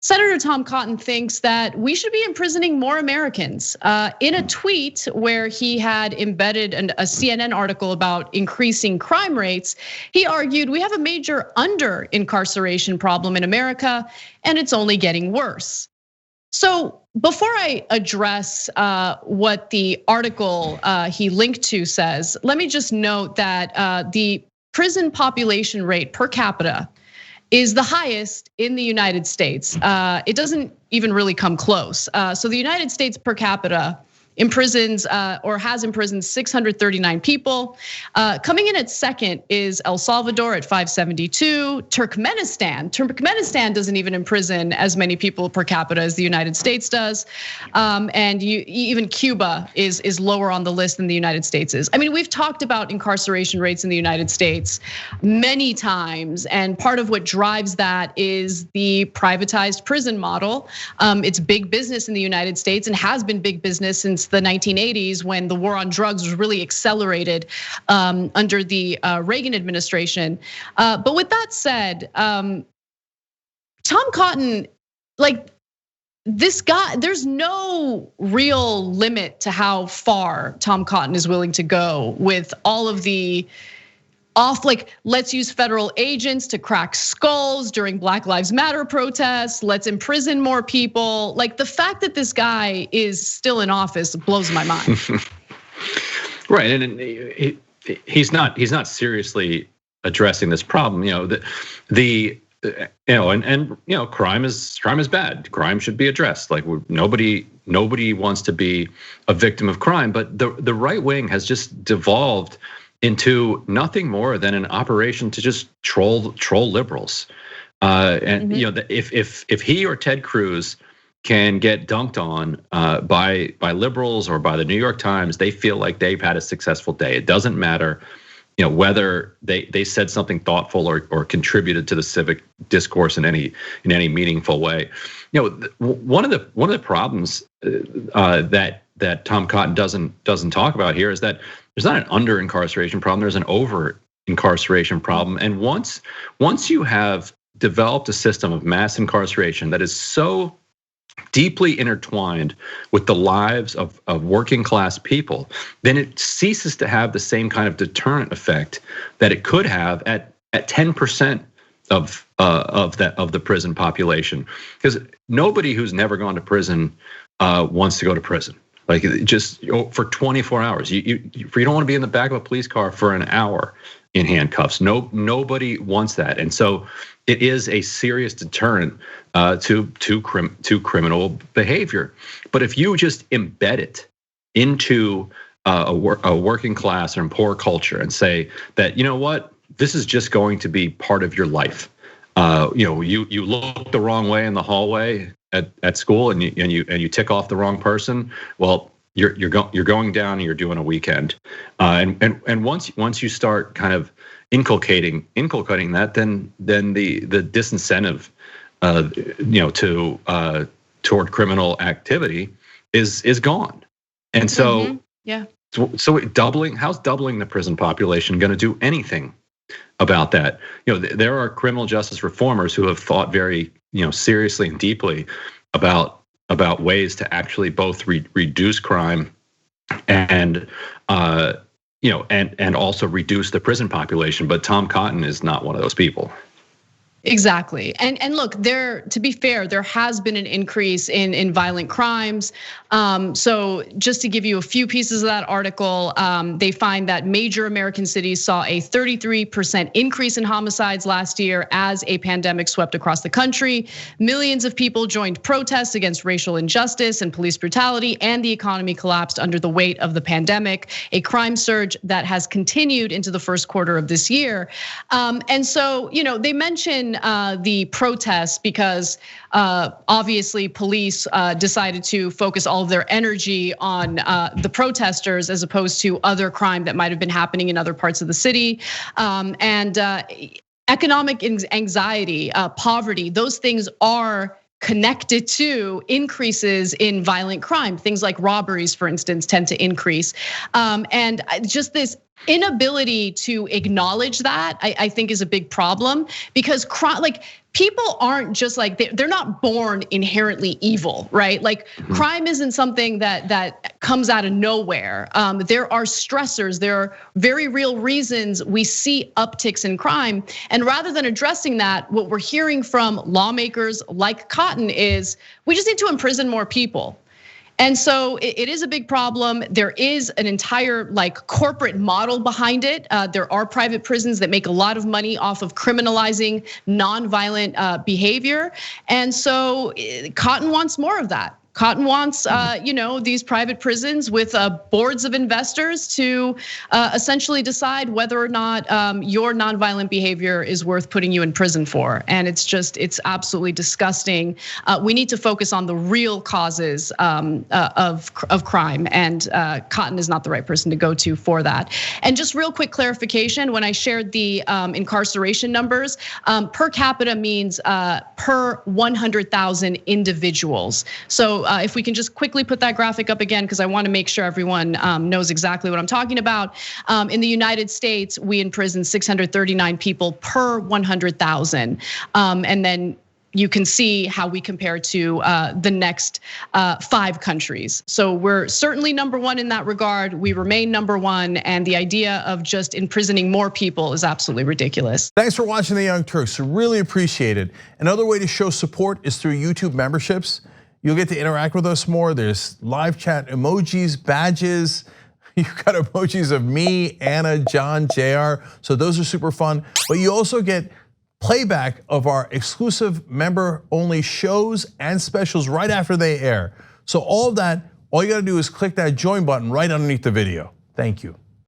Senator Tom Cotton thinks that we should be imprisoning more Americans. In a tweet where he had embedded a CNN article about increasing crime rates, he argued we have a major under-incarceration problem in America, and it's only getting worse. So before I address what the article he linked to says, let me just note that the prison population rate per capita is the highest in the United States. It doesn't even really come close. So the United States per capita imprisons or has imprisoned 639 people. Coming in at second is El Salvador at 572. Turkmenistan doesn't even imprison as many people per capita as the United States does. And even Cuba is lower on the list than the United States is. I mean, we've talked about incarceration rates in the United States many times, and part of what drives that is the privatized prison model. It's big business in the United States and has been big business since the 1980s, when the war on drugs was really accelerated under the Reagan administration. But with that said, Tom Cotton, like this guy, there's no real limit to how far Tom Cotton is willing to go with all of the like, let's use federal agents to crack skulls during Black Lives Matter protests. Let's imprison more people. Like, the fact that this guy is still in office blows my mind. Right, and he's not seriously addressing this problem. Crime is bad. Crime should be addressed. Like, nobody wants to be a victim of crime, but the right wing has just devolved into nothing more than an operation to just troll liberals. And if he or Ted Cruz can get dunked on by liberals or by the New York Times, they feel like they've had a successful day. It doesn't matter, whether they said something thoughtful or contributed to the civic discourse in any meaningful way. One of the problems that Tom Cotton doesn't talk about here is that there's not an under-incarceration problem, there's an over-incarceration problem. And once you have developed a system of mass incarceration that is so deeply intertwined with the lives of working class people, then it ceases to have the same kind of deterrent effect that it could have at 10% of the prison population. Because nobody who's never gone to prison wants to go to prison. Like, just for 24 hours, you don't want to be in the back of a police car for an hour in handcuffs. Nobody wants that, and so it is a serious deterrent to criminal behavior. But if you you embed it into a working class and poor culture and say that, this is just going to be part of your life. You look the wrong way in the hallway at school and you tick off the wrong person. Well, you're going down and you're doing a weekend. And once you start kind of inculcating that, then the disincentive toward criminal activity is gone. And so so how's doubling the prison population going to do anything about that? There are criminal justice reformers who have thought very seriously and deeply about ways to actually both reduce crime and also reduce the prison population. But Tom Cotton is not one of those people. Exactly. And look, to be fair, there has been an increase in violent crimes. So just to give you a few pieces of that article, they find that major American cities saw a 33% increase in homicides last year as a pandemic swept across the country. Millions of people joined protests against racial injustice and police brutality, and the economy collapsed under the weight of the pandemic, a crime surge that has continued into the first quarter of this year. And so, they mention the protests because obviously police decided to focus all of their energy on the protesters as opposed to other crime that might have been happening in other parts of the city. And economic anxiety, poverty, those things are connected to increases in violent crime. Things like robberies, for instance, tend to increase. And just this inability to acknowledge that, I think, is a big problem, because like, people aren't just like, they're not born inherently evil, right? Like, crime isn't something that comes out of nowhere. There are stressors, there are very real reasons we see upticks in crime. And rather than addressing that, what we're hearing from lawmakers like Cotton is, we just need to imprison more people. And so it is a big problem. There is an entire like corporate model behind it. There are private prisons that make a lot of money off of criminalizing nonviolent behavior. And so Cotton wants more of that. Cotton wants, these private prisons with boards of investors to essentially decide whether or not your nonviolent behavior is worth putting you in prison for. And it's absolutely disgusting. We need to focus on the real causes of crime, and Cotton is not the right person to go to for that. And just real quick clarification, when I shared the incarceration numbers, per capita means per 100,000 individuals. So if we can just quickly put that graphic up again, because I want to make sure everyone knows exactly what I'm talking about. In the United States, we imprison 639 people per 100,000. And then you can see how we compare to the next 5 countries. So we're certainly number 1 in that regard. We remain number 1, and the idea of just imprisoning more people is absolutely ridiculous. Thanks for watching The Young Turks, really appreciate it. Another way to show support is through YouTube memberships. You'll get to interact with us more. There's live chat emojis, badges. You've got emojis of me, Anna, John, JR. So those are super fun. But you also get playback of our exclusive member-only shows and specials right after they air. So all of that, all you gotta do is click that join button right underneath the video. Thank you.